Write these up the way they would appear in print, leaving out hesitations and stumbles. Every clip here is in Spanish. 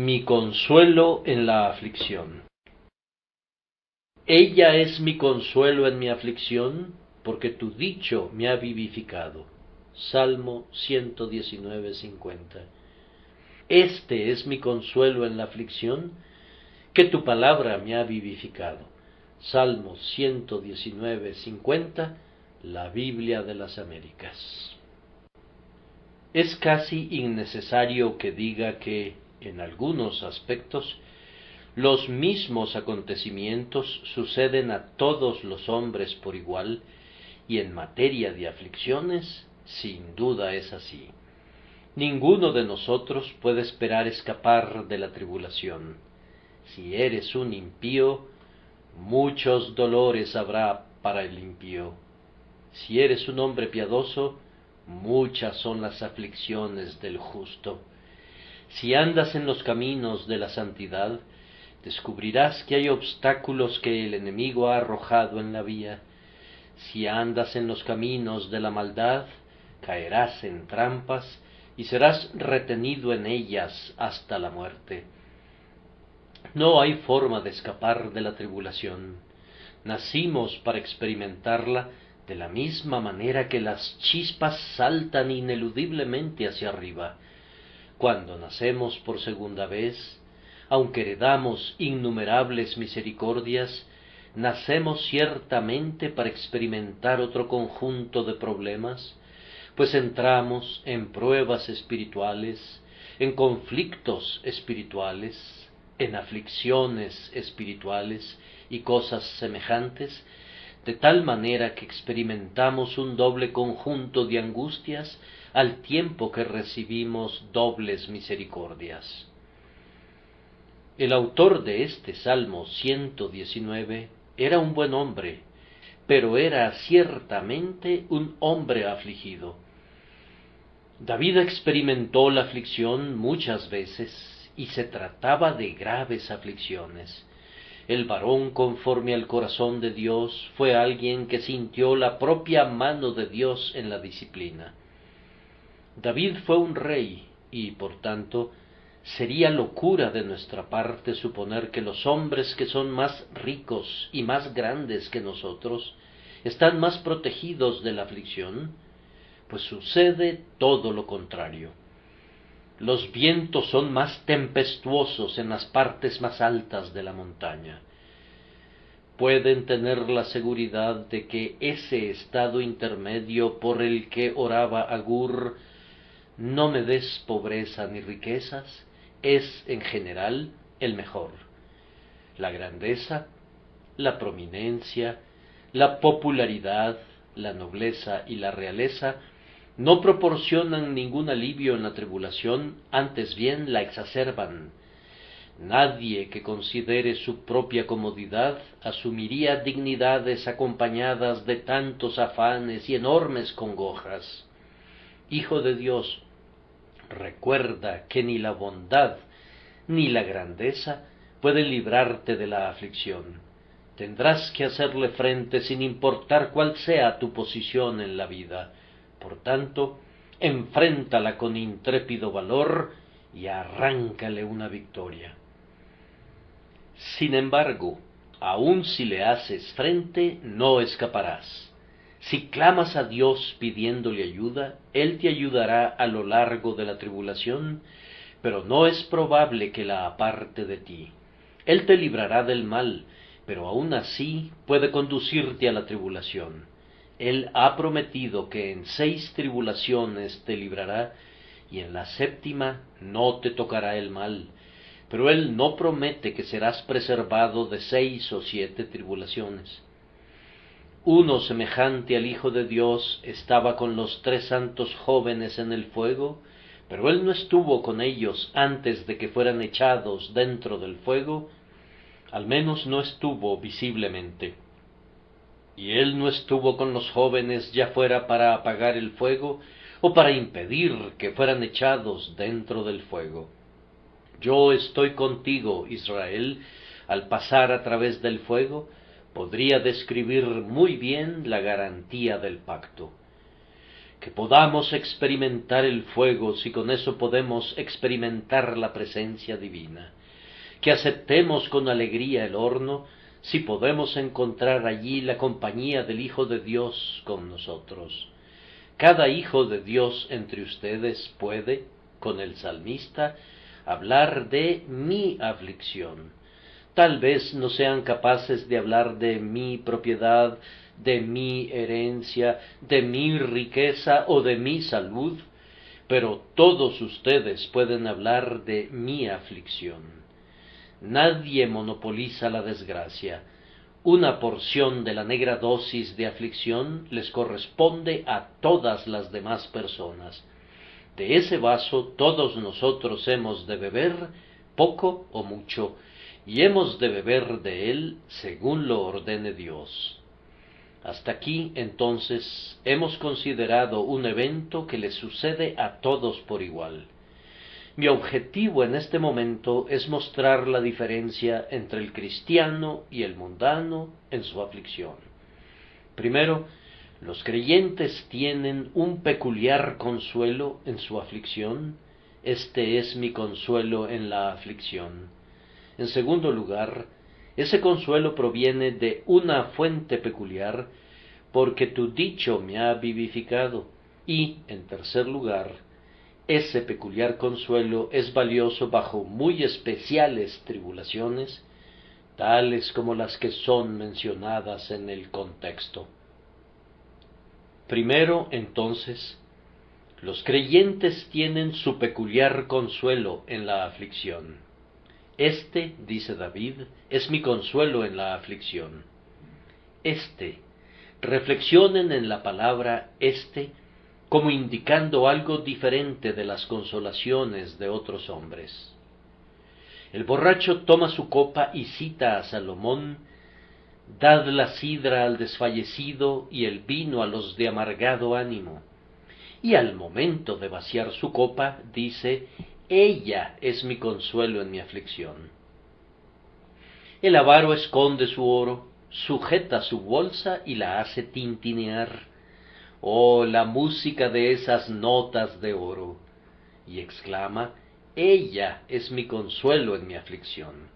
Mi consuelo en la aflicción. Ella es mi consuelo en mi aflicción, porque tu dicho me ha vivificado. Salmo 119:50. Este es mi consuelo en la aflicción, que tu palabra me ha vivificado. Salmo 119:50, la Biblia de las Américas. Es casi innecesario que diga que, en algunos aspectos, los mismos acontecimientos suceden a todos los hombres por igual, y en materia de aflicciones, sin duda es así. Ninguno de nosotros puede esperar escapar de la tribulación. Si eres un impío, muchos dolores habrá para el impío. Si eres un hombre piadoso, muchas son las aflicciones del justo. Si andas en los caminos de la santidad, descubrirás que hay obstáculos que el enemigo ha arrojado en la vía. Si andas en los caminos de la maldad, caerás en trampas y serás retenido en ellas hasta la muerte. No hay forma de escapar de la tribulación. Nacimos para experimentarla de la misma manera que las chispas saltan ineludiblemente hacia arriba. Cuando nacemos por segunda vez, aunque heredamos innumerables misericordias, nacemos ciertamente para experimentar otro conjunto de problemas, pues entramos en pruebas espirituales, en conflictos espirituales, en aflicciones espirituales y cosas semejantes, de tal manera que experimentamos un doble conjunto de angustias al tiempo que recibimos dobles misericordias. El autor de este Salmo 119 era un buen hombre, pero era ciertamente un hombre afligido. David experimentó la aflicción muchas veces, y se trataba de graves aflicciones. El varón conforme al corazón de Dios fue alguien que sintió la propia mano de Dios en la disciplina. David fue un rey y, por tanto, sería locura de nuestra parte suponer que los hombres que son más ricos y más grandes que nosotros están más protegidos de la aflicción, pues sucede todo lo contrario. Los vientos son más tempestuosos en las partes más altas de la montaña. Pueden tener la seguridad de que ese estado intermedio por el que oraba Agur, no me des pobreza ni riquezas, es en general el mejor. La grandeza, la prominencia, la popularidad, la nobleza y la realeza no proporcionan ningún alivio en la tribulación, antes bien la exacerban. Nadie que considere su propia comodidad asumiría dignidades acompañadas de tantos afanes y enormes congojas. Hijo de Dios, recuerda que ni la bondad ni la grandeza pueden librarte de la aflicción. Tendrás que hacerle frente sin importar cuál sea tu posición en la vida. Por tanto, enfréntala con intrépido valor y arráncale una victoria. Sin embargo, aun si le haces frente, no escaparás. Si clamas a Dios pidiéndole ayuda, Él te ayudará a lo largo de la tribulación, pero no es probable que la aparte de ti. Él te librará del mal, pero aun así puede conducirte a la tribulación. Él ha prometido que en 6 tribulaciones te librará, y en la 7ª no te tocará el mal, pero Él no promete que serás preservado de 6 o 7 tribulaciones. Uno semejante al Hijo de Dios estaba con los 3 santos jóvenes en el fuego, pero Él no estuvo con ellos antes de que fueran echados dentro del fuego, al menos no estuvo visiblemente. Y Él no estuvo con los jóvenes ya fuera para apagar el fuego o para impedir que fueran echados dentro del fuego. Yo estoy contigo, Israel, al pasar a través del fuego, podría describir muy bien la garantía del pacto. que podamos experimentar el fuego si con eso podemos experimentar la presencia divina, que aceptemos con alegría el horno si podemos encontrar allí la compañía del Hijo de Dios con nosotros. Cada hijo de Dios entre ustedes puede, con el salmista, hablar de mi aflicción. Tal vez no sean capaces de hablar de mi propiedad, de mi herencia, de mi riqueza o de mi salud, pero todos ustedes pueden hablar de mi aflicción. Nadie monopoliza la desgracia. Una porción de la negra dosis de aflicción les corresponde a todas las demás personas. De ese vaso todos nosotros hemos de beber, poco o mucho, y hemos de beber de él según lo ordene Dios. Hasta aquí, entonces, hemos considerado un evento que le sucede a todos por igual. Mi objetivo en este momento es mostrar la diferencia entre el cristiano y el mundano en su aflicción. Primero, los creyentes tienen un peculiar consuelo en su aflicción. Este es mi consuelo en la aflicción. En segundo lugar, ese consuelo proviene de una fuente peculiar, porque tu dicho me ha vivificado. Y, en tercer lugar, ese peculiar consuelo es valioso bajo muy especiales tribulaciones, tales como las que son mencionadas en el contexto. Primero, entonces, los creyentes tienen su peculiar consuelo en la aflicción. Este, dice David, es mi consuelo en la aflicción. Reflexionen en la palabra como indicando algo diferente de las consolaciones de otros hombres. El borracho toma su copa y cita a Salomón: dad la sidra al desfallecido y el vino a los de amargado ánimo. Y al momento de vaciar su copa, dice: ella es mi consuelo en mi aflicción. El avaro esconde su oro, sujeta su bolsa y la hace tintinear. Oh, la música de esas notas de oro. Y exclama: ella es mi consuelo en mi aflicción.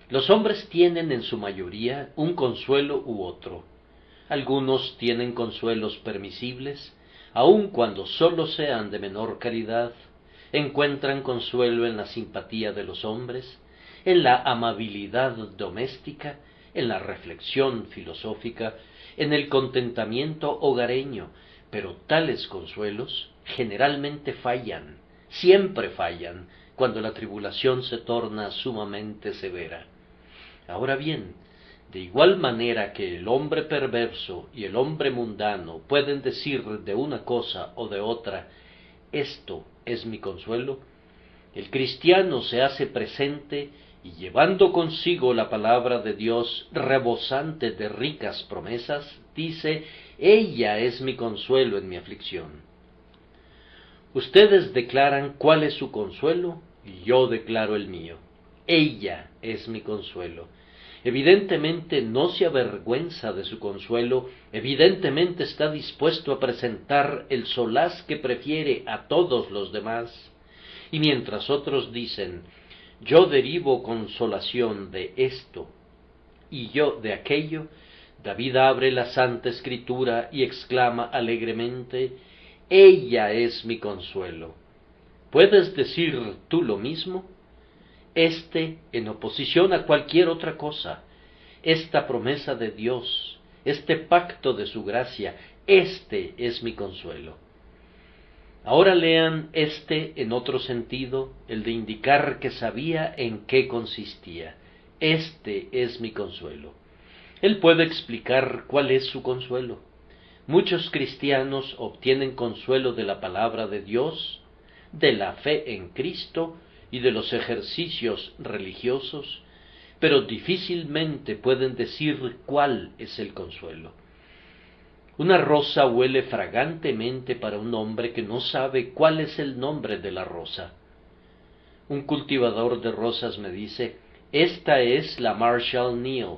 Los hombres tienen en su mayoría un consuelo u otro. Algunos tienen consuelos permisibles, aun cuando sólo sean de menor calidad. Encuentran consuelo en la simpatía de los hombres, en la amabilidad doméstica, en la reflexión filosófica, en el contentamiento hogareño, pero tales consuelos generalmente fallan, siempre fallan, cuando la tribulación se torna sumamente severa. Ahora bien, de igual manera que el hombre perverso y el hombre mundano pueden decir de una cosa o de otra: esto es mi consuelo, el cristiano se hace presente y, llevando consigo la palabra de Dios rebosante de ricas promesas, dice: ella es mi consuelo en mi aflicción. Ustedes declaran cuál es su consuelo y yo declaro el mío. Ella es mi consuelo. Evidentemente no se avergüenza de su consuelo, evidentemente está dispuesto a presentar el solaz que prefiere a todos los demás. Y mientras otros dicen: yo derivo consolación de esto y yo de aquello, David abre la Santa Escritura y exclama alegremente: ella es mi consuelo. ¿Puedes decir tú lo mismo? En oposición a cualquier otra cosa, esta promesa de Dios, este pacto de su gracia, es mi consuelo. Ahora lean en otro sentido, el de indicar que sabía en qué consistía. Es mi consuelo. Él puede explicar cuál es su consuelo. Muchos cristianos obtienen consuelo de la palabra de Dios, de la fe en Cristo y de los ejercicios religiosos, pero difícilmente pueden decir cuál es el consuelo. Una rosa huele fragantemente para un hombre que no sabe cuál es el nombre de la rosa. Un cultivador de rosas me dice: esta es la Marshall Neal.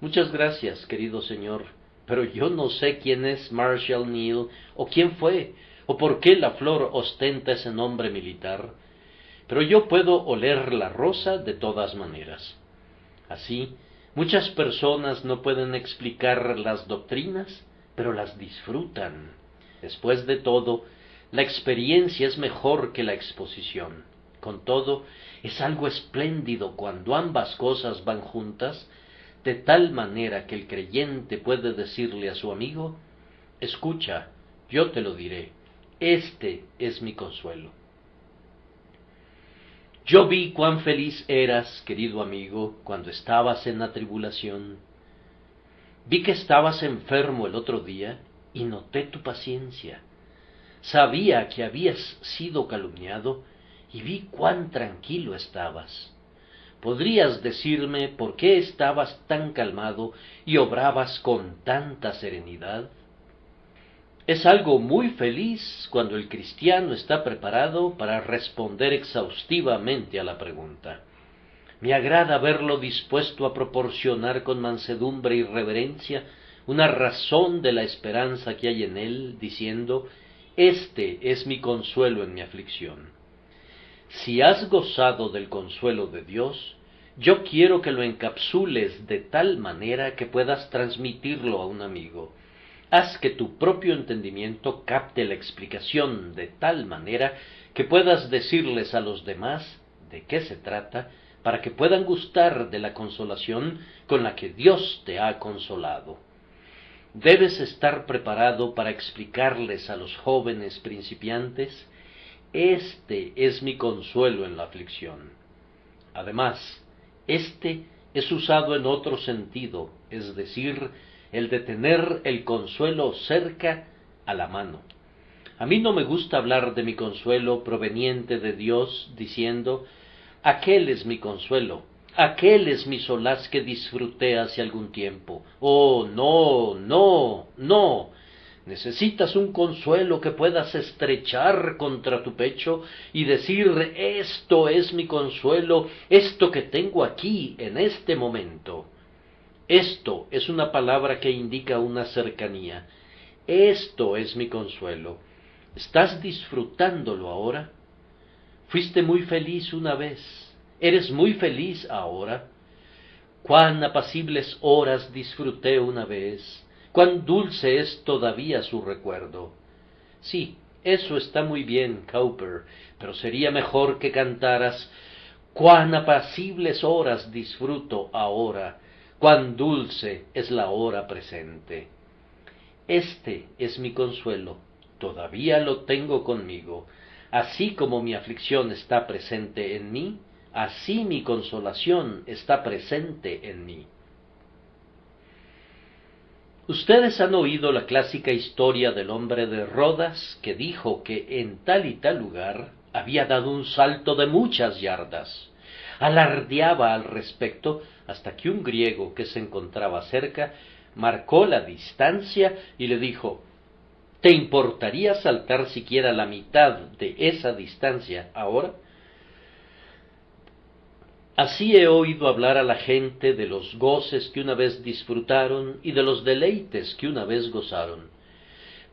Muchas gracias, querido señor, pero yo no sé quién es Marshall Neal, o quién fue, o por qué la flor ostenta ese nombre militar, pero yo puedo oler la rosa de todas maneras. Así, muchas personas no pueden explicar las doctrinas, pero las disfrutan. Después de todo, la experiencia es mejor que la exposición. Con todo, es algo espléndido cuando ambas cosas van juntas, de tal manera que el creyente puede decirle a su amigo: escucha, yo te lo diré, este es mi consuelo. Yo vi cuán feliz eras, querido amigo, cuando estabas en la tribulación. Vi que estabas enfermo el otro día y noté tu paciencia. Sabía que habías sido calumniado y vi cuán tranquilo estabas. ¿Podrías decirme por qué estabas tan calmado y obrabas con tanta serenidad? Es algo muy feliz cuando el cristiano está preparado para responder exhaustivamente a la pregunta. Me agrada verlo dispuesto a proporcionar con mansedumbre y reverencia una razón de la esperanza que hay en él, diciendo: este es mi consuelo en mi aflicción. Si has gozado del consuelo de Dios, yo quiero que lo encapsules de tal manera que puedas transmitirlo a un amigo. Haz que tu propio entendimiento capte la explicación de tal manera que puedas decirles a los demás de qué se trata, para que puedan gustar de la consolación con la que Dios te ha consolado. Debes estar preparado para explicarles a los jóvenes principiantes: este es mi consuelo en la aflicción. Además, este es usado en otro sentido, es decir, el de tener el consuelo cerca, a la mano. A mí no me gusta hablar de mi consuelo proveniente de Dios diciendo: aquel es mi consuelo, aquel es mi solaz que disfruté hace algún tiempo. Oh, no, no, no. Necesitas un consuelo que puedas estrechar contra tu pecho y decir: esto es mi consuelo, esto que tengo aquí en este momento. Esto es una palabra que indica una cercanía. Esto es mi consuelo. ¿Estás disfrutándolo ahora? Fuiste muy feliz una vez. ¿Eres muy feliz ahora? Cuán apacibles horas disfruté una vez. Cuán dulce es todavía su recuerdo. Sí, eso está muy bien, Cowper, pero sería mejor que cantaras: cuán apacibles horas disfruto ahora, cuán dulce es la hora presente. Este es mi consuelo, todavía lo tengo conmigo. Así como mi aflicción está presente en mí, así mi consolación está presente en mí. Ustedes han oído la clásica historia del hombre de Rodas que dijo que en tal y tal lugar había dado un salto de muchas yardas. Alardeaba al respecto hasta que un griego que se encontraba cerca marcó la distancia y le dijo: ¿te importaría saltar siquiera la mitad de esa distancia ahora? Así he oído hablar a la gente de los goces que una vez disfrutaron y de los deleites que una vez gozaron.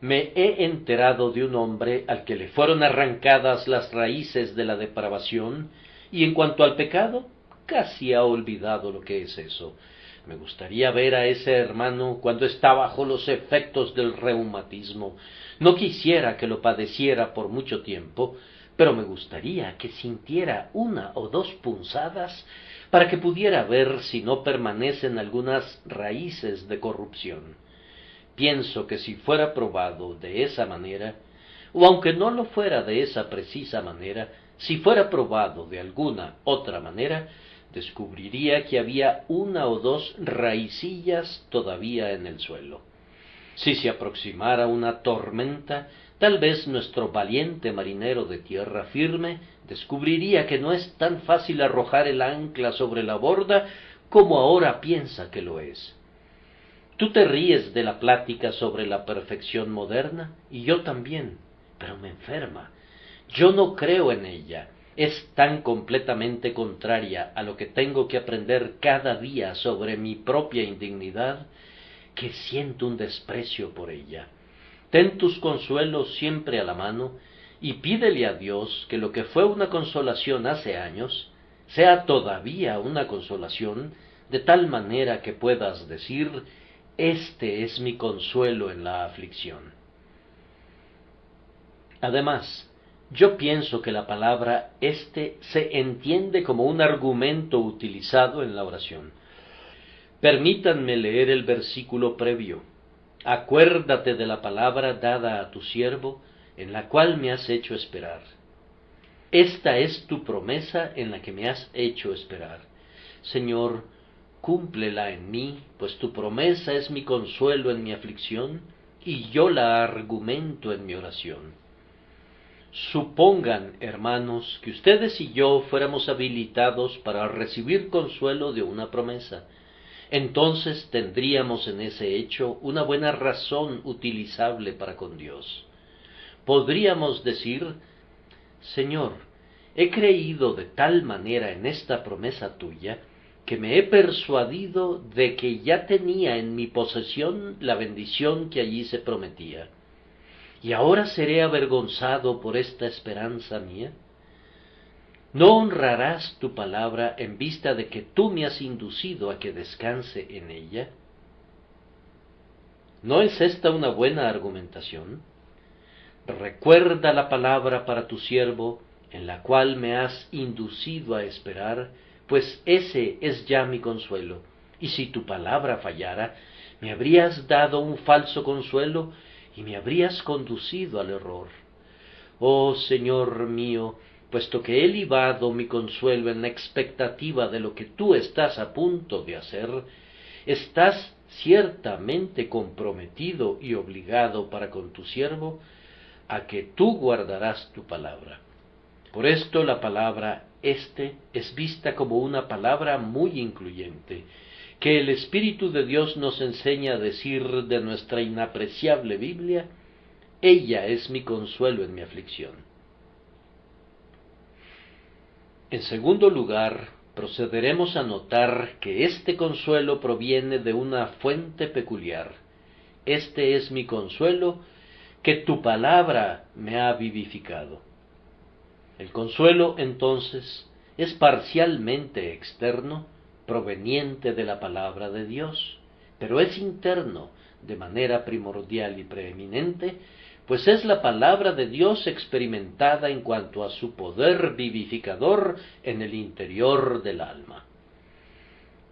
Me he enterado de un hombre al que le fueron arrancadas las raíces de la depravación, y en cuanto al pecado, casi ha olvidado lo que es eso. Me gustaría ver a ese hermano cuando está bajo los efectos del reumatismo. No quisiera que lo padeciera por mucho tiempo, pero me gustaría que sintiera 1 o 2 punzadas para que pudiera ver si no permanecen algunas raíces de corrupción. Pienso que si fuera probado de esa manera, o aunque no lo fuera de esa precisa manera, si fuera probado de alguna otra manera, descubriría que había 1 o 2 raicillas todavía en el suelo. Si se aproximara una tormenta, tal vez nuestro valiente marinero de tierra firme descubriría que no es tan fácil arrojar el ancla sobre la borda como ahora piensa que lo es. Tú te ríes de la plática sobre la perfección moderna, y yo también, pero me enferma. Yo no creo en ella. Es tan completamente contraria a lo que tengo que aprender cada día sobre mi propia indignidad, que siento un desprecio por ella. Ten tus consuelos siempre a la mano, y pídele a Dios que lo que fue una consolación hace años, sea todavía una consolación, de tal manera que puedas decir: este es mi consuelo en la aflicción. Además, yo pienso que la palabra «este» se entiende como un argumento utilizado en la oración. Permítanme leer el versículo previo. Acuérdate de la palabra dada a tu siervo, en la cual me has hecho esperar. Esta es tu promesa en la que me has hecho esperar. Señor, cúmplela en mí, pues tu promesa es mi consuelo en mi aflicción, y yo la argumento en mi oración. Supongan, hermanos, que ustedes y yo fuéramos habilitados para recibir consuelo de una promesa. Entonces tendríamos en ese hecho una buena razón utilizable para con Dios. Podríamos decir: Señor, he creído de tal manera en esta promesa tuya, que me he persuadido de que ya tenía en mi posesión la bendición que allí se prometía. ¿Y ahora seré avergonzado por esta esperanza mía? ¿No honrarás tu palabra en vista de que tú me has inducido a que descanse en ella? ¿No es esta una buena argumentación? Recuerda la palabra para tu siervo, en la cual me has inducido a esperar, pues ese es ya mi consuelo. Y si tu palabra fallara, me habrías dado un falso consuelo, y me habrías conducido al error. Oh Señor mío, puesto que he libado mi consuelo en la expectativa de lo que tú estás a punto de hacer, estás ciertamente comprometido y obligado para con tu siervo a que tú guardarás tu palabra. Por esto la palabra «este» es vista como una palabra muy incluyente, que el Espíritu de Dios nos enseña a decir de nuestra inapreciable Biblia: ella es mi consuelo en mi aflicción. En segundo lugar, procederemos a notar que este consuelo proviene de una fuente peculiar. Este es mi consuelo, que tu palabra me ha vivificado. El consuelo, entonces, es parcialmente externo, proveniente de la palabra de Dios, pero es interno, de manera primordial y preeminente, pues es la palabra de Dios experimentada en cuanto a su poder vivificador en el interior del alma.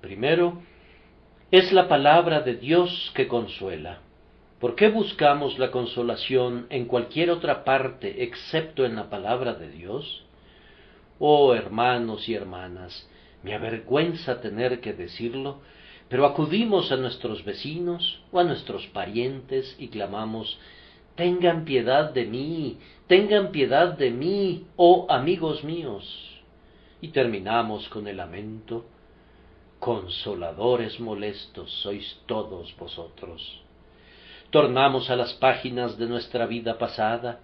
Primero, es la palabra de Dios que consuela. ¿Por qué buscamos la consolación en cualquier otra parte excepto en la palabra de Dios? Oh hermanos y hermanas, me avergüenza tener que decirlo, pero acudimos a nuestros vecinos o a nuestros parientes y clamamos: tengan piedad de mí, oh amigos míos. Y terminamos con el lamento: consoladores molestos sois todos vosotros. Tornamos a las páginas de nuestra vida pasada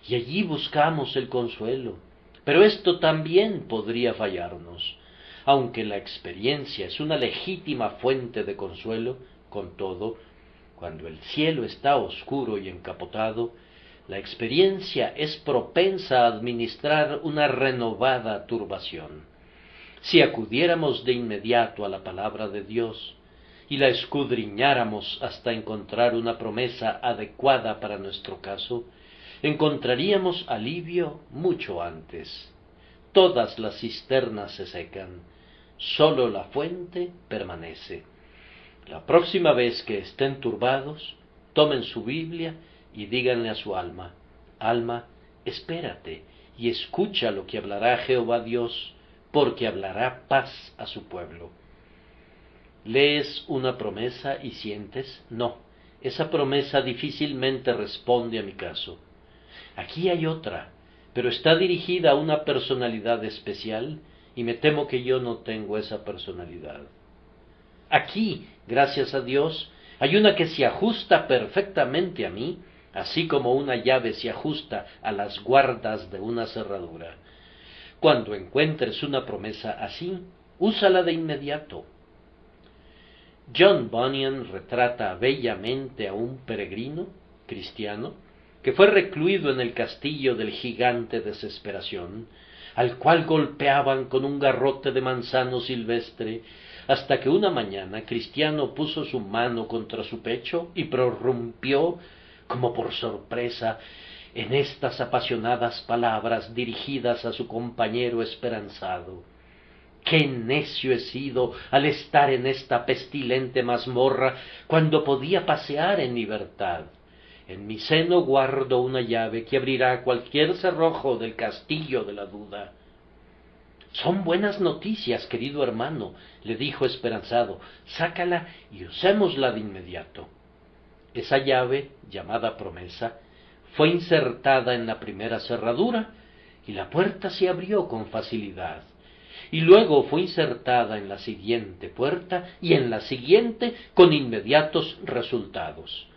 y allí buscamos el consuelo, pero esto también podría fallarnos. Aunque la experiencia es una legítima fuente de consuelo, con todo, cuando el cielo está oscuro y encapotado, la experiencia es propensa a administrar una renovada turbación. Si acudiéramos de inmediato a la palabra de Dios, y la escudriñáramos hasta encontrar una promesa adecuada para nuestro caso, encontraríamos alivio mucho antes. Todas las cisternas se secan, sólo la fuente permanece. La próxima vez que estén turbados, tomen su Biblia y díganle a su alma: alma, espérate y escucha lo que hablará Jehová Dios, porque hablará paz a su pueblo. ¿Lees una promesa y sientes? No, esa promesa difícilmente responde a mi caso. Aquí hay otra, pero está dirigida a una personalidad especial y me temo que yo no tengo esa personalidad. Aquí, gracias a Dios, hay una que se ajusta perfectamente a mí, así como una llave se ajusta a las guardas de una cerradura. Cuando encuentres una promesa así, úsala de inmediato. John Bunyan retrata bellamente a un peregrino cristiano que fue recluido en el castillo del gigante Desesperación, al cual golpeaban con un garrote de manzano silvestre, hasta que una mañana Cristiano puso su mano contra su pecho y prorrumpió, como por sorpresa, en estas apasionadas palabras dirigidas a su compañero esperanzado: «¡Qué necio he sido al estar en esta pestilente mazmorra cuando podía pasear en libertad! En mi seno guardo una llave que abrirá cualquier cerrojo del castillo de la duda». «Son buenas noticias, querido hermano», le dijo esperanzado. «Sácala y usémosla de inmediato». Esa llave, llamada promesa, fue insertada en la primera cerradura y la puerta se abrió con facilidad. Y luego fue insertada en la siguiente puerta y en la siguiente con inmediatos resultados.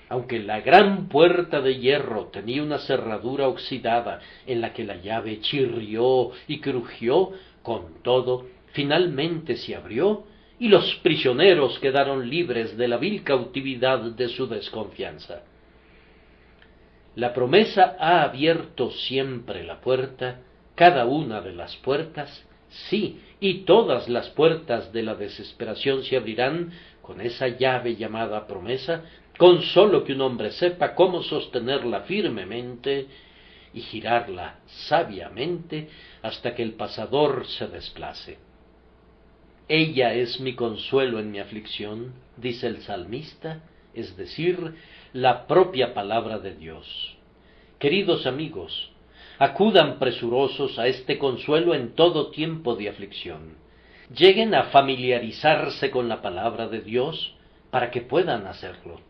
Aunque la gran puerta de hierro tenía una cerradura oxidada en la que la llave chirrió y crujió, con todo, finalmente se abrió y los prisioneros quedaron libres de la vil cautividad de su desconfianza. La promesa ha abierto siempre la puerta, cada una de las puertas, sí, y todas las puertas de la desesperación se abrirán con esa llave llamada promesa, con sólo que un hombre sepa cómo sostenerla firmemente y girarla sabiamente hasta que el pasador se desplace. Ella es mi consuelo en mi aflicción, dice el salmista, es decir, la propia palabra de Dios. Queridos amigos, acudan presurosos a este consuelo en todo tiempo de aflicción. Lleguen a familiarizarse con la palabra de Dios para que puedan hacerlo.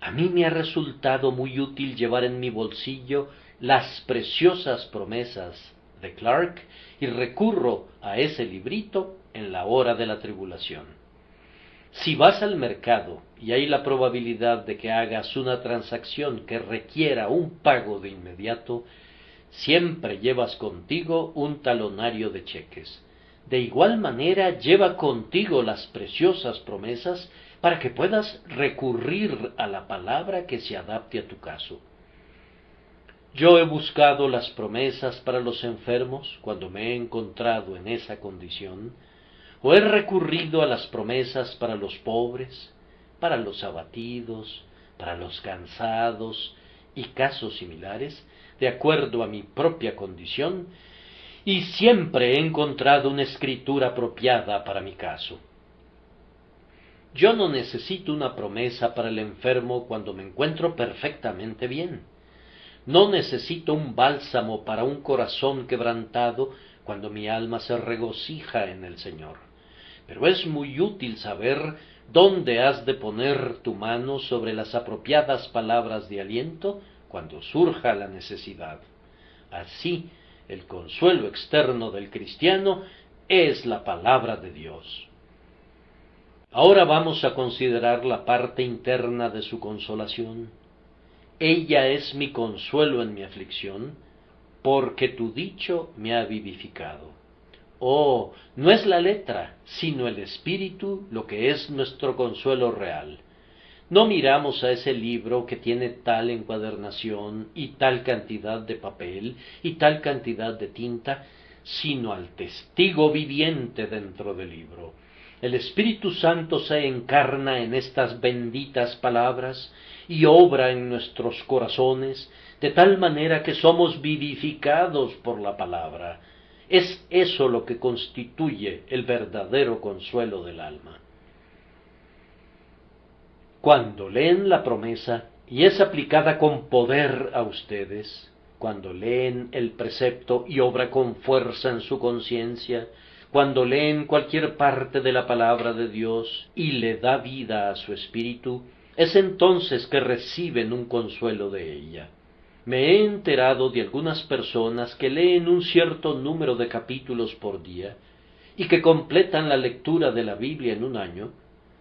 A mí me ha resultado muy útil llevar en mi bolsillo las preciosas promesas de Clarke y recurro a ese librito en la hora de la tribulación. Si vas al mercado y hay la probabilidad de que hagas una transacción que requiera un pago de inmediato, siempre llevas contigo un talonario de cheques. De igual manera, lleva contigo las preciosas promesas para que puedas recurrir a la palabra que se adapte a tu caso. Yo he buscado las promesas para los enfermos cuando me he encontrado en esa condición, o he recurrido a las promesas para los pobres, para los abatidos, para los cansados y casos similares, de acuerdo a mi propia condición, y siempre he encontrado una escritura apropiada para mi caso. Yo no necesito una promesa para el enfermo cuando me encuentro perfectamente bien. No necesito un bálsamo para un corazón quebrantado cuando mi alma se regocija en el Señor. Pero es muy útil saber dónde has de poner tu mano sobre las apropiadas palabras de aliento cuando surja la necesidad. Así, el consuelo externo del cristiano es la palabra de Dios. Ahora vamos a considerar la parte interna de su consolación. Ella es mi consuelo en mi aflicción, porque tu dicho me ha vivificado. Oh, no es la letra, sino el espíritu lo que es nuestro consuelo real. No miramos a ese libro que tiene tal encuadernación y tal cantidad de papel y tal cantidad de tinta, sino al testigo viviente dentro del libro. El Espíritu Santo se encarna en estas benditas palabras y obra en nuestros corazones, de tal manera que somos vivificados por la palabra. Es eso lo que constituye el verdadero consuelo del alma. Cuando leen la promesa y es aplicada con poder a ustedes, cuando leen el precepto y obra con fuerza en su conciencia, cuando leen cualquier parte de la palabra de Dios y le da vida a su espíritu, es entonces que reciben un consuelo de ella. Me he enterado de algunas personas que leen un cierto número de capítulos por día y que completan la lectura de la Biblia en un año,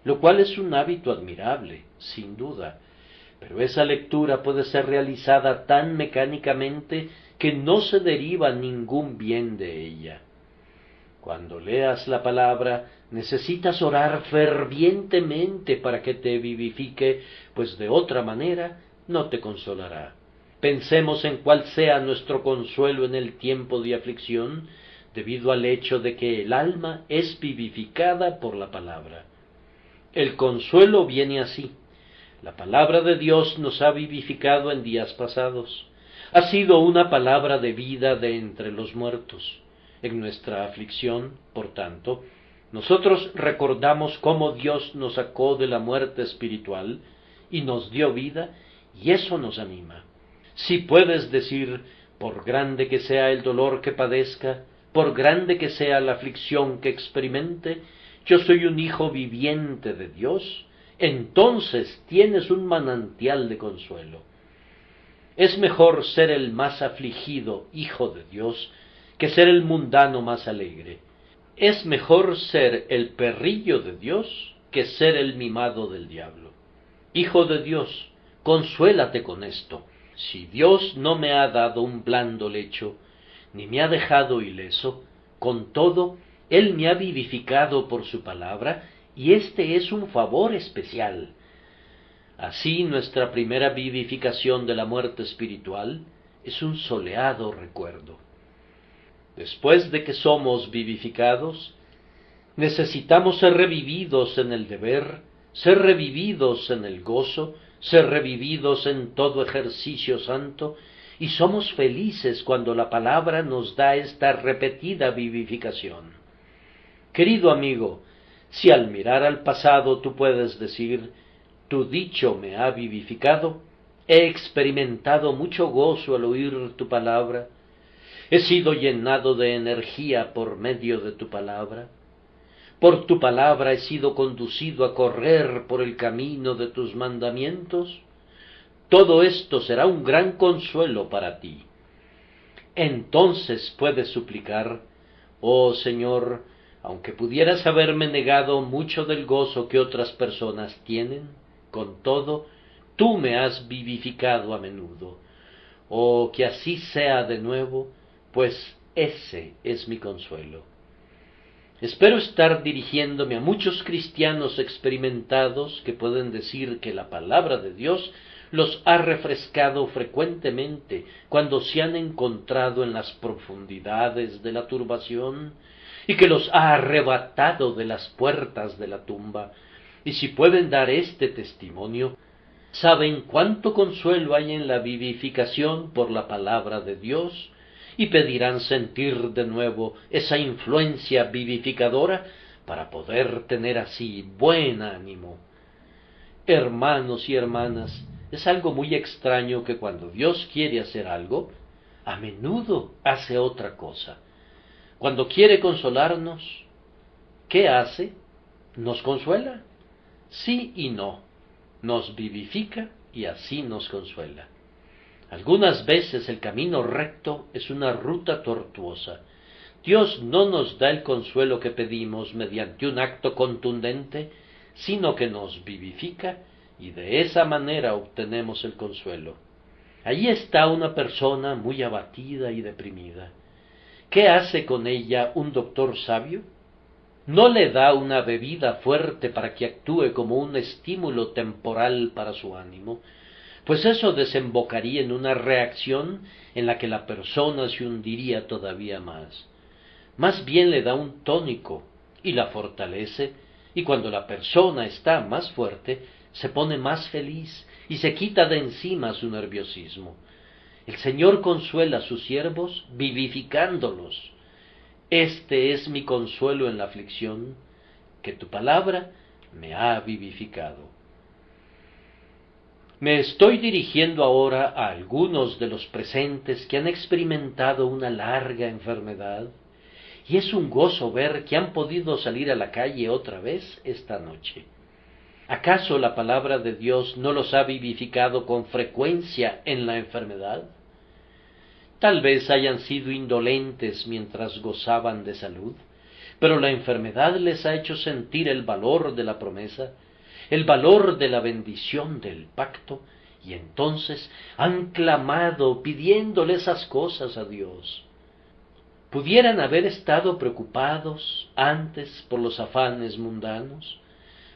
lo cual es un hábito admirable, sin duda, pero esa lectura puede ser realizada tan mecánicamente que no se deriva ningún bien de ella. Cuando leas la palabra, Necesitas orar fervientemente para que te vivifique, pues de otra manera no te consolará. Pensemos en cuál sea nuestro consuelo en el tiempo de aflicción, debido al hecho de que el alma es vivificada por la palabra. El consuelo viene así. La palabra de Dios nos ha vivificado en días pasados. Ha sido una palabra de vida de entre los muertos. En nuestra aflicción, por tanto, nosotros recordamos cómo Dios nos sacó de la muerte espiritual y nos dio vida, y eso nos anima. Si puedes decir, por grande que sea el dolor que padezca, por grande que sea la aflicción que experimente, yo soy un hijo viviente de Dios, entonces tienes un manantial de consuelo. Es mejor ser el más afligido hijo de Dios que ser el mundano más alegre. Es mejor ser el perrillo de Dios que ser el mimado del diablo. Hijo de Dios, consuélate con esto. Si Dios no me ha dado un blando lecho, ni me ha dejado ileso, con todo, Él me ha vivificado por su palabra, y este es un favor especial. Así nuestra primera vivificación de la muerte espiritual es un soleado recuerdo. Después de que somos vivificados, necesitamos ser revividos en el deber, ser revividos en el gozo, ser revividos en todo ejercicio santo, y somos felices cuando la palabra nos da esta repetida vivificación. Querido amigo, si al mirar al pasado tú puedes decir, tu dicho me ha vivificado, he experimentado mucho gozo al oír tu palabra, he sido llenado de energía por medio de tu palabra, por tu palabra he sido conducido a correr por el camino de tus mandamientos, todo esto será un gran consuelo para ti. Entonces puedes suplicar, oh Señor, aunque pudieras haberme negado mucho del gozo que otras personas tienen, con todo, tú me has vivificado a menudo. Oh, que así sea de nuevo, pues ese es mi consuelo. Espero estar dirigiéndome a muchos cristianos experimentados que pueden decir que la palabra de Dios los ha refrescado frecuentemente cuando se han encontrado en las profundidades de la turbación y que los ha arrebatado de las puertas de la tumba. Y si pueden dar este testimonio, saben cuánto consuelo hay en la vivificación por la palabra de Dios, y pedirán sentir de nuevo esa influencia vivificadora para poder tener así buen ánimo. Hermanos y hermanas, es algo muy extraño que cuando Dios quiere hacer algo, a menudo hace otra cosa. Cuando quiere consolarnos, ¿qué hace? Nos consuela. Sí y no. Nos vivifica y así nos consuela. Algunas veces el camino recto es una ruta tortuosa. Dios no nos da el consuelo que pedimos mediante un acto contundente, sino que nos vivifica y de esa manera obtenemos el consuelo. Allí está una persona muy abatida y deprimida. ¿Qué hace con ella un doctor sabio? No le da una bebida fuerte para que actúe como un estímulo temporal para su ánimo, pues eso desembocaría en una reacción en la que la persona se hundiría todavía más. Más bien le da un tónico y la fortalece, y cuando la persona está más fuerte, se pone más feliz y se quita de encima su nerviosismo. El Señor consuela a sus siervos vivificándolos. Este es mi consuelo en la aflicción, que tu palabra me ha vivificado. Me estoy dirigiendo ahora a algunos de los presentes que han experimentado una larga enfermedad, y es un gozo ver que han podido salir a la calle otra vez esta noche. ¿Acaso la palabra de Dios no los ha vivificado con frecuencia en la enfermedad? Tal vez hayan sido indolentes mientras gozaban de salud, pero la enfermedad les ha hecho sentir el valor de la promesa, el valor de la bendición del pacto, y entonces han clamado pidiéndole esas cosas a Dios. Pudieran haber estado preocupados antes por los afanes mundanos,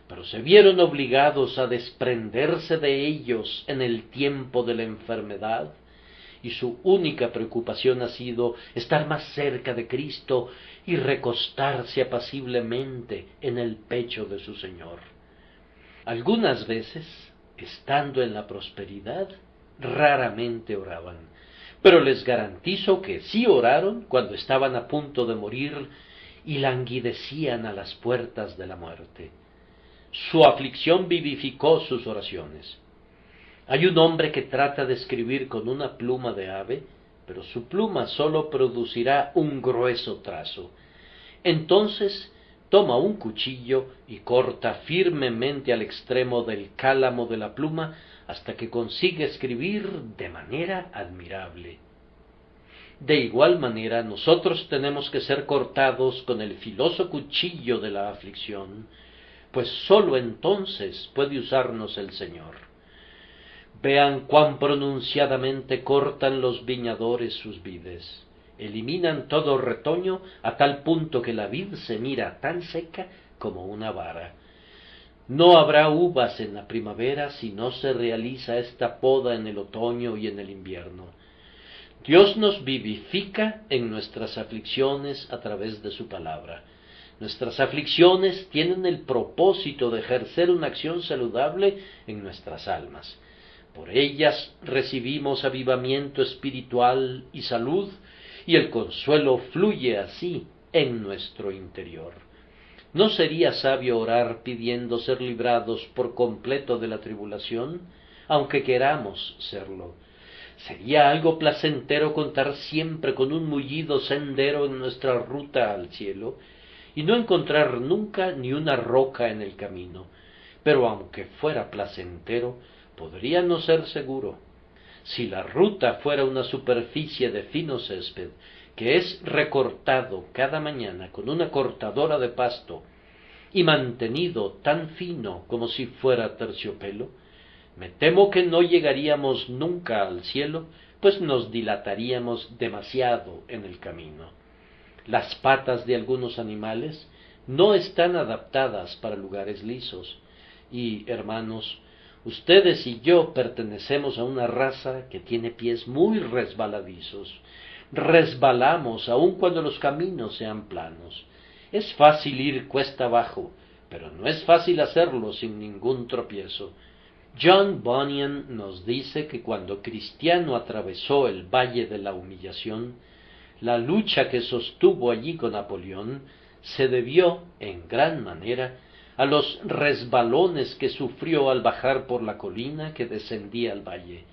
pero se vieron obligados a desprenderse de ellos en el tiempo de la enfermedad, y su única preocupación ha sido estar más cerca de Cristo y recostarse apaciblemente en el pecho de su Señor. Algunas veces, estando en la prosperidad, raramente oraban, pero les garantizo que sí oraron cuando estaban a punto de morir y languidecían a las puertas de la muerte. Su aflicción vivificó sus oraciones. Hay un hombre que trata de escribir con una pluma de ave, pero su pluma sólo producirá un grueso trazo. Entonces toma un cuchillo y corta firmemente al extremo del cálamo de la pluma hasta que consigue escribir de manera admirable. De igual manera, nosotros tenemos que ser cortados con el filoso cuchillo de la aflicción, pues sólo entonces puede usarnos el Señor. Vean cuán pronunciadamente cortan los viñadores sus vides. Eliminan todo retoño a tal punto que la vid se mira tan seca como una vara. No habrá uvas en la primavera si no se realiza esta poda en el otoño y en el invierno. Dios nos vivifica en nuestras aflicciones a través de su palabra. Nuestras aflicciones tienen el propósito de ejercer una acción saludable en nuestras almas. Por ellas recibimos avivamiento espiritual y salud, y el consuelo fluye así en nuestro interior. ¿No sería sabio orar pidiendo ser librados por completo de la tribulación, aunque queramos serlo? Sería algo placentero contar siempre con un mullido sendero en nuestra ruta al cielo, y no encontrar nunca ni una roca en el camino. Pero aunque fuera placentero, podría no ser seguro. Si la ruta fuera una superficie de fino césped, que es recortado cada mañana con una cortadora de pasto, y mantenido tan fino como si fuera terciopelo, me temo que no llegaríamos nunca al cielo, pues nos dilataríamos demasiado en el camino. Las patas de algunos animales no están adaptadas para lugares lisos, y, hermanos, ustedes y yo pertenecemos a una raza que tiene pies muy resbaladizos. Resbalamos aun cuando los caminos sean planos. Es fácil ir cuesta abajo, pero no es fácil hacerlo sin ningún tropiezo. John Bunyan nos dice que cuando Cristiano atravesó el Valle de la Humillación, la lucha que sostuvo allí con Napoleón se debió, en gran manera, a los resbalones que sufrió al bajar por la colina que descendía al valle.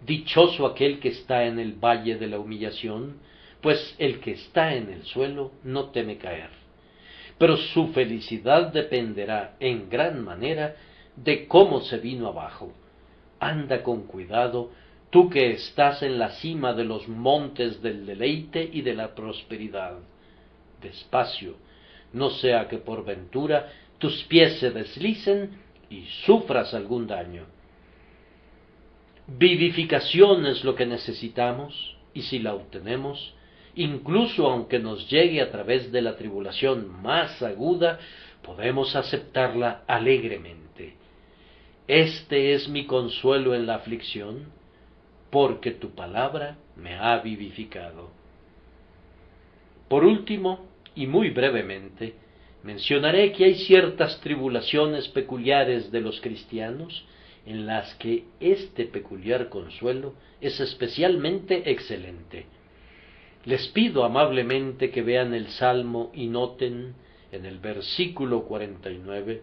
Dichoso aquel que está en el Valle de la Humillación, pues el que está en el suelo no teme caer. Pero su felicidad dependerá en gran manera de cómo se vino abajo. Anda con cuidado, tú que estás en la cima de los montes del deleite y de la prosperidad. Despacio, no sea que por ventura tus pies se deslicen y sufras algún daño. Vivificación es lo que necesitamos, y si la obtenemos, incluso aunque nos llegue a través de la tribulación más aguda, podemos aceptarla alegremente. Este es mi consuelo en la aflicción, porque tu palabra me ha vivificado. Por último, y muy brevemente, mencionaré que hay ciertas tribulaciones peculiares de los cristianos en las que este peculiar consuelo es especialmente excelente. Les pido amablemente que vean el Salmo y noten en el versículo 49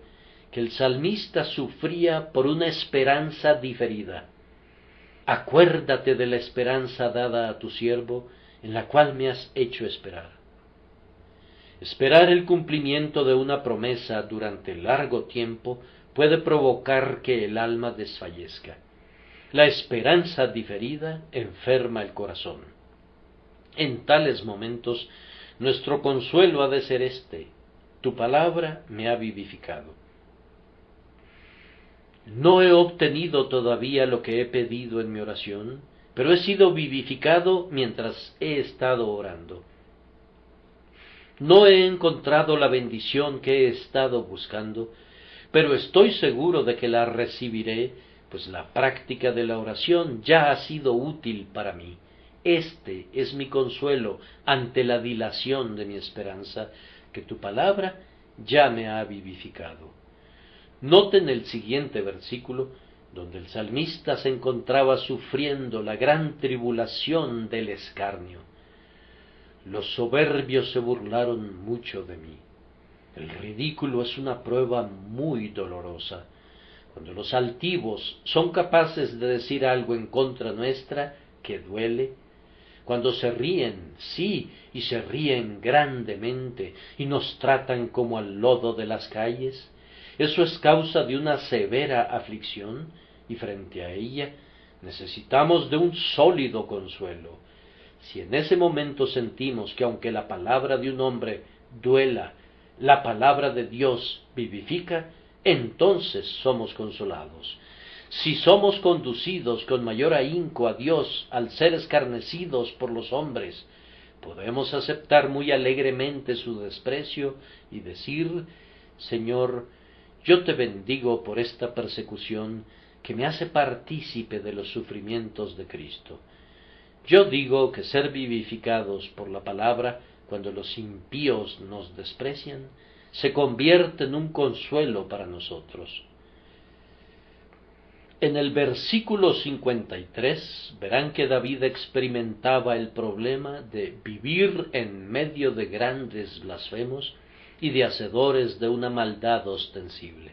que el salmista sufría por una esperanza diferida. Acuérdate de la esperanza dada a tu siervo, en la cual me has hecho esperar. Esperar el cumplimiento de una promesa durante largo tiempo puede provocar que el alma desfallezca. La esperanza diferida enferma el corazón. En tales momentos, nuestro consuelo ha de ser este: tu palabra me ha vivificado. No he obtenido todavía lo que he pedido en mi oración, pero he sido vivificado mientras he estado orando. No he encontrado la bendición que he estado buscando, pero estoy seguro de que la recibiré, pues la práctica de la oración ya ha sido útil para mí. Este es mi consuelo ante la dilación de mi esperanza, que tu palabra ya me ha vivificado. Noten el siguiente versículo, donde el salmista se encontraba sufriendo la gran tribulación del escarnio. Los soberbios se burlaron mucho de mí. El ridículo es una prueba muy dolorosa. Cuando los altivos son capaces de decir algo en contra nuestra que duele, cuando se ríen, sí, y se ríen grandemente, y nos tratan como al lodo de las calles, eso es causa de una severa aflicción, y frente a ella necesitamos de un sólido consuelo. Si en ese momento sentimos que aunque la palabra de un hombre duela, la palabra de Dios vivifica, entonces somos consolados. Si somos conducidos con mayor ahínco a Dios al ser escarnecidos por los hombres, podemos aceptar muy alegremente su desprecio y decir: Señor, yo te bendigo por esta persecución que me hace partícipe de los sufrimientos de Cristo. Yo digo que ser vivificados por la palabra, cuando los impíos nos desprecian, se convierte en un consuelo para nosotros. En el versículo 53 verán que David experimentaba el problema de vivir en medio de grandes blasfemos y de hacedores de una maldad ostensible.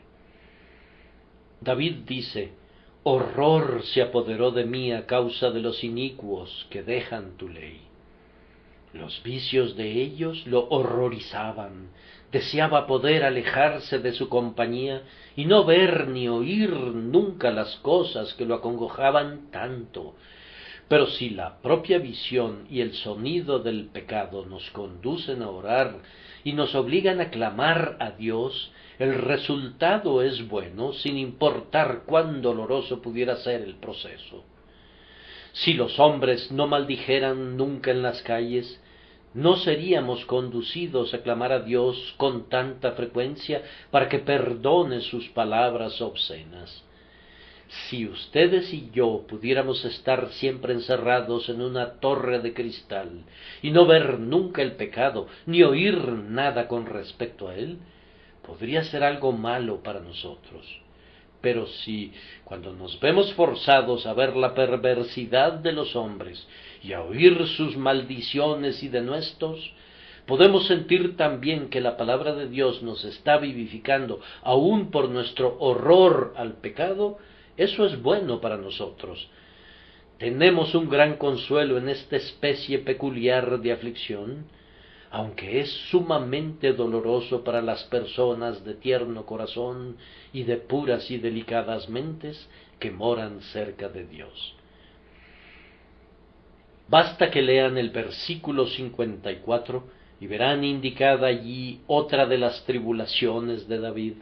David dice: horror se apoderó de mí a causa de los inicuos que dejan tu ley. Los vicios de ellos lo horrorizaban, deseaba poder alejarse de su compañía y no ver ni oír nunca las cosas que lo acongojaban tanto. Pero si la propia visión y el sonido del pecado nos conducen a orar y nos obligan a clamar a Dios, el resultado es bueno, sin importar cuán doloroso pudiera ser el proceso. Si los hombres no maldijeran nunca en las calles, no seríamos conducidos a clamar a Dios con tanta frecuencia para que perdone sus palabras obscenas. Si ustedes y yo pudiéramos estar siempre encerrados en una torre de cristal y no ver nunca el pecado, ni oír nada con respecto a él, podría ser algo malo para nosotros. Pero si, cuando nos vemos forzados a ver la perversidad de los hombres y a oír sus maldiciones y denuestos, podemos sentir también que la palabra de Dios nos está vivificando, aun por nuestro horror al pecado, eso es bueno para nosotros. Tenemos un gran consuelo en esta especie peculiar de aflicción, aunque es sumamente doloroso para las personas de tierno corazón y de puras y delicadas mentes que moran cerca de Dios. Basta que lean el versículo 54 y verán indicada allí otra de las tribulaciones de David.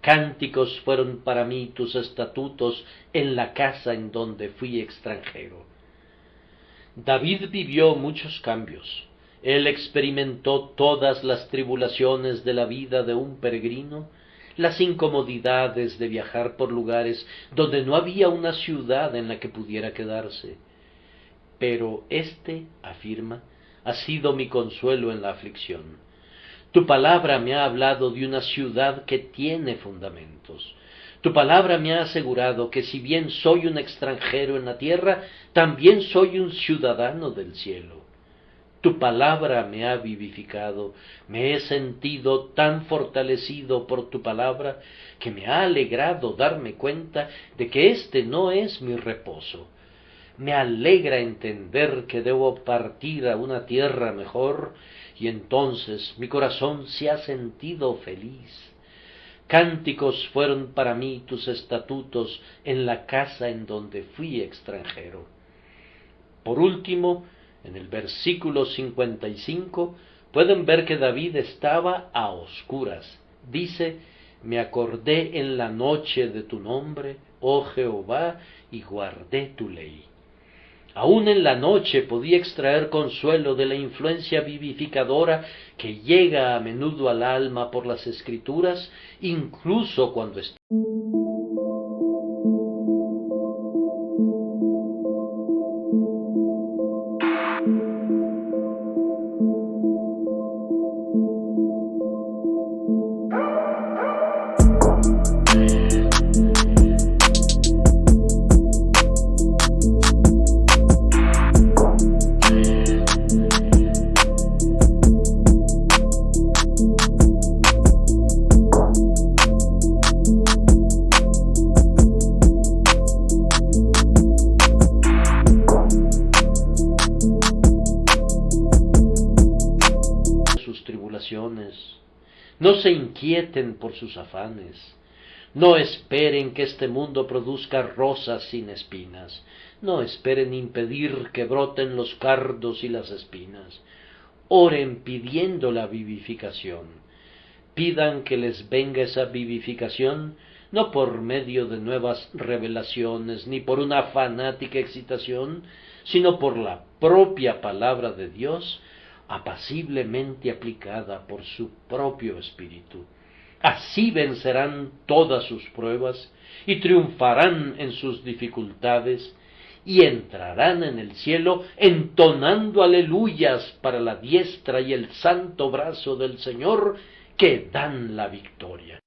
Cánticos fueron para mí tus estatutos en la casa en donde fui extranjero. David vivió muchos cambios. Él experimentó todas las tribulaciones de la vida de un peregrino, las incomodidades de viajar por lugares donde no había una ciudad en la que pudiera quedarse. Pero afirma, ha sido mi consuelo en la aflicción. Tu palabra me ha hablado de una ciudad que tiene fundamentos. Tu palabra me ha asegurado que si bien soy un extranjero en la tierra, también soy un ciudadano del cielo. Tu palabra me ha vivificado, me he sentido tan fortalecido por tu palabra que me ha alegrado darme cuenta de que este no es mi reposo. Me alegra entender que debo partir a una tierra mejor, y entonces mi corazón se ha sentido feliz. Cánticos fueron para mí tus estatutos en la casa en donde fui extranjero. Por último, en el versículo 55, pueden ver que David estaba a oscuras. Dice: me acordé en la noche de tu nombre, oh Jehová, y guardé tu ley. Aún en la noche podía extraer consuelo de la influencia vivificadora que llega a menudo al alma por las Escrituras, incluso cuando está. No se inquieten por sus afanes. No esperen que este mundo produzca rosas sin espinas. No esperen impedir que broten los cardos y las espinas. Oren pidiendo la vivificación. Pidan que les venga esa vivificación no por medio de nuevas revelaciones ni por una fanática excitación, sino por la propia palabra de Dios, apaciblemente aplicada por su propio espíritu. Así vencerán todas sus pruebas y triunfarán en sus dificultades y entrarán en el cielo entonando aleluyas para la diestra y el santo brazo del Señor que dan la victoria.